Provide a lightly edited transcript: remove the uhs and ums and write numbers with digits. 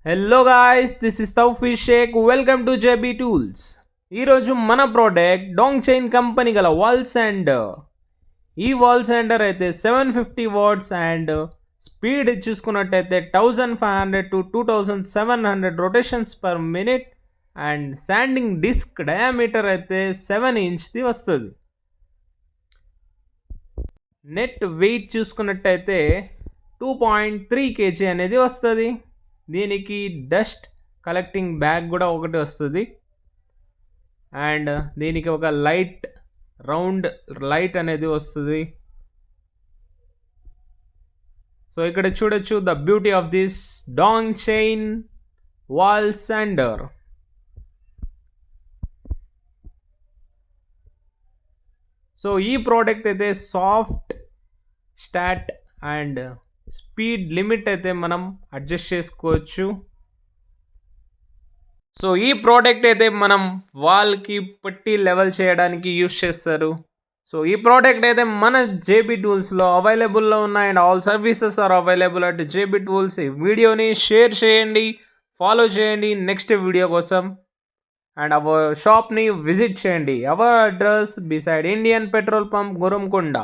Hello guys, this is Taufiq Sheikh. Welcome to JB tools. ఈరోజు మన product Dongcheng company గల wall sander. ఈ wall sander అయితే 750 watts and speed చూసుకున్నట్టయితే 1500 to 2700 rotations per minute and sanding disc diameter అయితే 7 ఇంచ్ది వస్తుంది. Net weight చూసుకున్నట్టయితే 2.3 kg అనేది వస్తుంది. దీనికి డస్ట్ కలెక్టింగ్ బ్యాగ్ కూడా ఒకటి వస్తుంది అండ్ దీనికి ఒక రౌండ్ లైట్ అనేది వస్తుంది. సో ఇక్కడ చూడొచ్చు the beauty of this dong chain wall sanders. So ఈ ప్రోడక్ట్ అయితే soft start and speed limit అయితే మనం అడ్జస్ట్ చేసుకోవచ్చు. సో ఈ ప్రోడక్ట్ అయితే మనం వాల్కి పట్టి లెవెల్ చేయడానికి యూస్ చేస్తారు. సో ఈ ప్రోడక్ట్ అయితే మన జేబీ టూల్స్లో అవైలబుల్లో ఉన్నాయి and all services are available at JB tools. ఈ వీడియోని షేర్ చేయండి, ఫాలో చేయండి నెక్స్ట్ వీడియో కోసం అండ్ అవర్ షాప్ని విజిట్ చేయండి. Our address beside Indian petrol pump, Gurramkonda.